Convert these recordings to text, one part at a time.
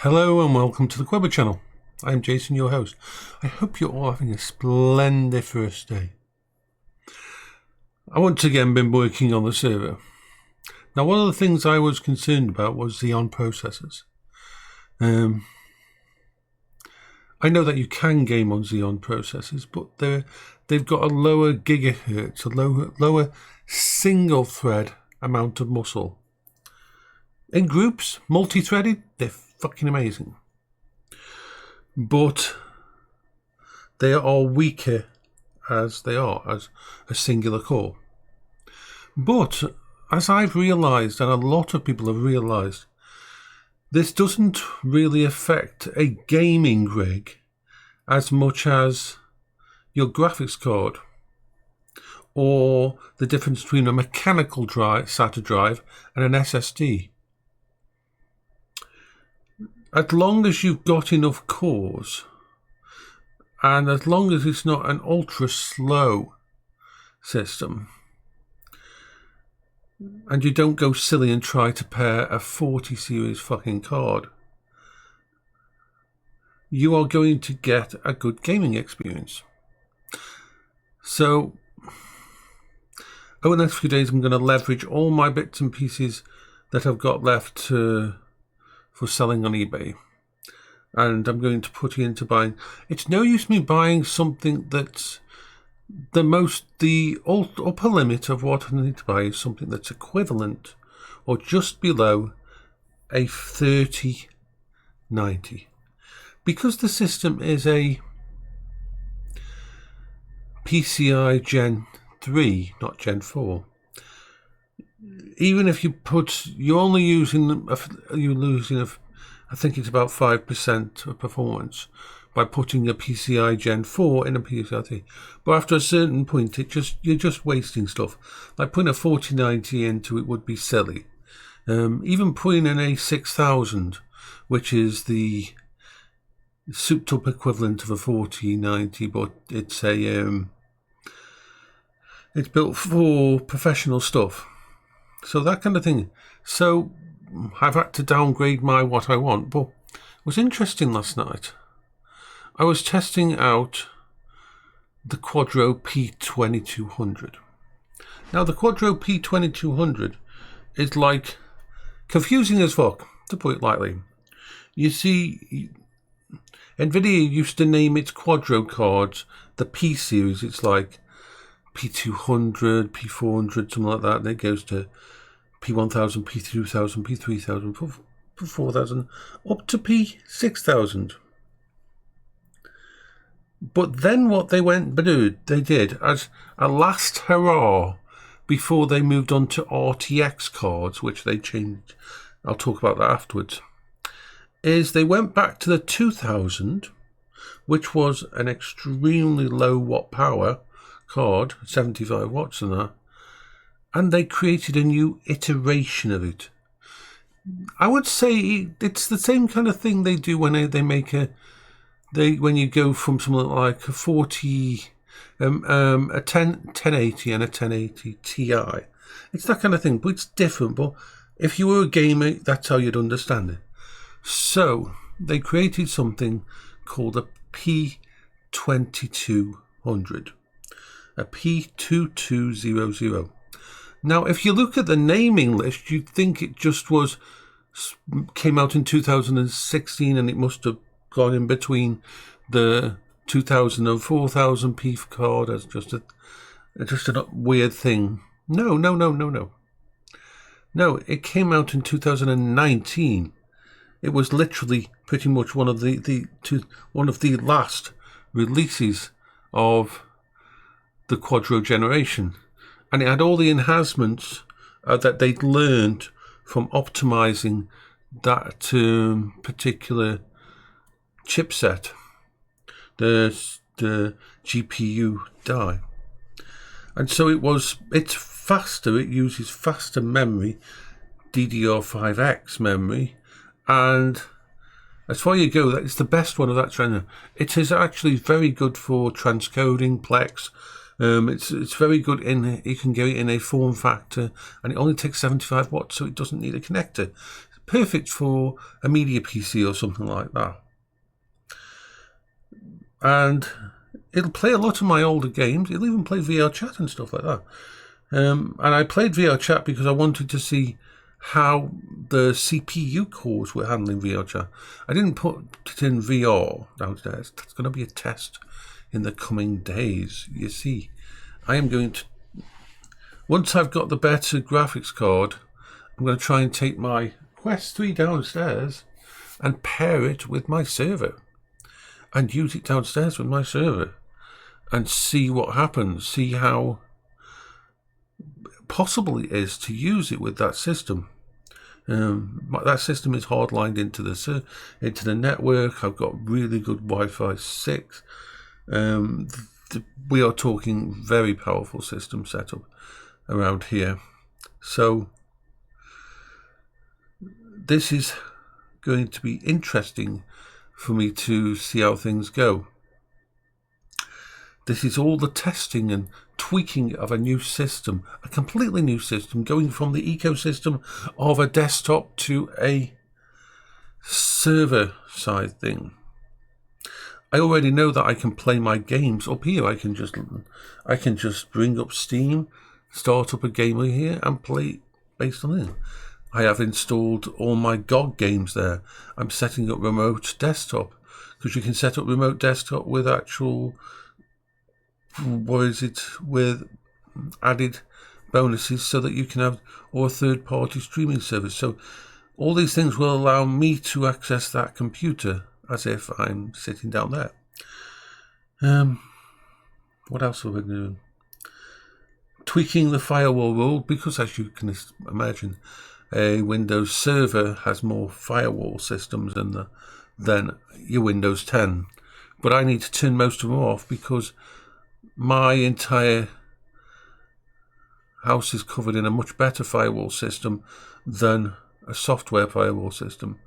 Hello and welcome to the Quibber channel. I'm Jason, your host. I hope you're all having a splendid first day. I once again been working on the server. Now, one of the things I was concerned about was Xeon processors. I know that you can game on Xeon processors, but they've got a lower gigahertz, a lower single thread amount of muscle. In groups, multi-threaded, they're fucking amazing. But they are weaker as they are as a singular core. But as I've realised, and a lot of people have realised, this doesn't really affect a gaming rig as much as your graphics card or the difference between a mechanical SATA drive and an SSD. As long as you've got enough cores, and as long as it's not an ultra slow system, and you don't go silly and try to pair a 40 series fucking card, you are going to get a good gaming experience. So over the next few days, I'm going to leverage all my bits and pieces that I've got left for selling on eBay, and I'm going to put it into buying. It's no use me buying something that's the upper limit of what I need to buy is something that's equivalent or just below a 3090, because the system is a PCI Gen 3, not Gen 4. Even if you're losing, I think it's about 5% of performance by putting a PCI Gen 4 in a PCI 3. But after a certain point, you're just wasting stuff. Like putting a 4090 into it would be silly. Even putting in a 6000, which is the souped up equivalent of a 4090, but it's it's built for professional stuff. So that kind of thing. So I've had to downgrade what I want. But it was interesting last night. I was testing out the Quadro P2200. Now the Quadro P2200 is like confusing as fuck, to put it lightly. You see, NVIDIA used to name its Quadro cards the P series. It's like P200, P400, something like that. And it goes to P1000, P2000, P3000, P4000, up to P6000. But then what they did as a last hurrah before they moved on to RTX cards, which they changed, I'll talk about that afterwards, is they went back to the 2000, which was an extremely low watt power card, 75 watts and that, and they created a new iteration of it. I would say it's the same kind of thing they do when they make when you go from something like a 1080 and a 1080 Ti. It's that kind of thing, but it's different. But if you were a gamer, that's how you'd understand it. So they created something called a P2200, a P2200. Now, if you look at the naming list, you'd think it just came out in 2016, and it must have gone in between the 2000 and 4000 P card as just a weird thing. No. No, it came out in 2019. It was literally pretty much one of the last releases of the Quadro generation. And it had all the enhancements that they'd learned from optimizing that particular chipset, the GPU die. And so it's faster, it uses faster memory, DDR5X memory, and as far as you go, it's the best one of that trend. It is actually very good for transcoding, Plex. It's very good you can get it in a form factor, and it only takes 75 watts, so it doesn't need a connector. perfect for a media PC or something like that. And it'll play a lot of my older games. It'll even play VRchat and stuff like that. And I played VRchat because I wanted to see how the CPU cores were handling VRchat. I didn't put it in VR downstairs. That's going to be a test in the coming days. You see, I am going to, once I've got the better graphics card, I'm going to try and take my Quest 3 downstairs and pair it with my server and use it downstairs with my server and see what happens, see how possible it is to use it with that system. That system is hardlined into the network. I've got really good Wi-Fi 6. We are talking very powerful system setup around here. So this is going to be interesting for me to see how things go. This is all the testing and tweaking of a new system, a completely new system, going from the ecosystem of a desktop to a server side thing. I already know that I can play my games up here. I can just bring up Steam, start up a game here and play based on it. I have installed all my GOG games there. I'm setting up remote desktop because you can set up remote desktop with actual, with added bonuses so that you can have or third-party streaming service. So all these things will allow me to access that computer as if I'm sitting down there. What else are we doing? Tweaking the firewall rule, because as you can imagine, a Windows server has more firewall systems than your Windows 10. But I need to turn most of them off because my entire house is covered in a much better firewall system than a software firewall system.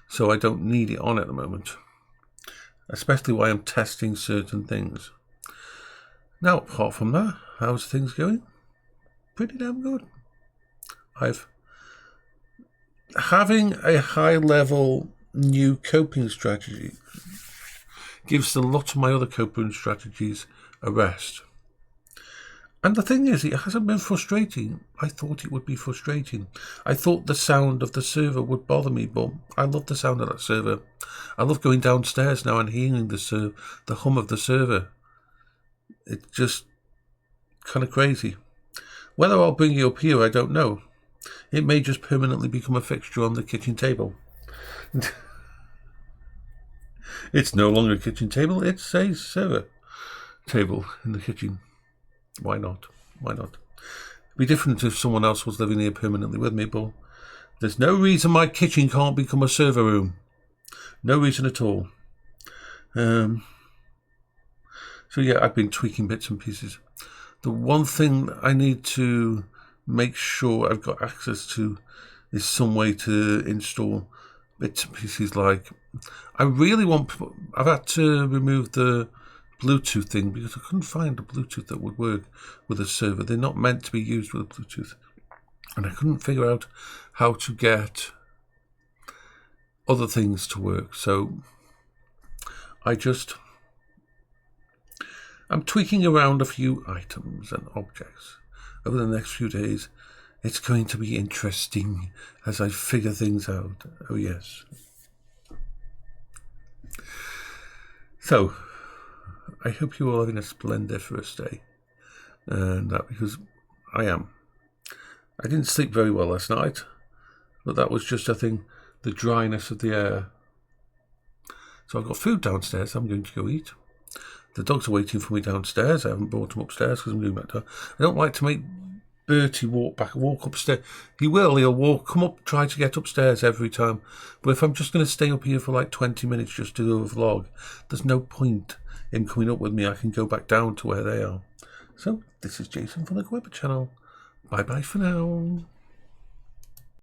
So I don't need it on at the moment, especially while I'm testing certain things. Now, apart from that, how's things going? Pretty damn good. Having a high-level new coping strategy gives a lot of my other coping strategies a rest. And the thing is, it hasn't been frustrating. I thought it would be frustrating. I thought the sound of the server would bother me, but I love the sound of that server. I love going downstairs now and hearing the hum of the server. It's just kind of crazy. Whether I'll bring it up here, I don't know. It may just permanently become a fixture on the kitchen table. It's no longer a kitchen table, it's a server table in the kitchen. Why not? Why not? It'd be different if someone else was living here permanently with me, but there's no reason my kitchen can't become a server room. No reason at all. So yeah, I've been tweaking bits and pieces. The one thing that I need to make sure I've got access to is some way to install bits and pieces. Like, I've had to remove the Bluetooth thing because I couldn't find a Bluetooth that would work with a server. They're not meant to be used with a Bluetooth. And I couldn't figure out how to get other things to work. So I'm tweaking around a few items and objects over the next few days. It's going to be interesting as I figure things out. Oh yes. So, I hope you're all having a splendiferous day. And that because I am. I didn't sleep very well last night, but that was just, I think, the dryness of the air. So I've got food downstairs I'm going to go eat. The dogs are waiting for me downstairs. I haven't brought them upstairs because I'm going back down. I don't like to make Bertie walk upstairs. He'll come up, try to get upstairs every time. But if I'm just going to stay up here for like 20 minutes just to do a vlog, there's no point in coming up with me. I can go back down to where they are. So, this is Jason from the Weber channel. Bye bye for now.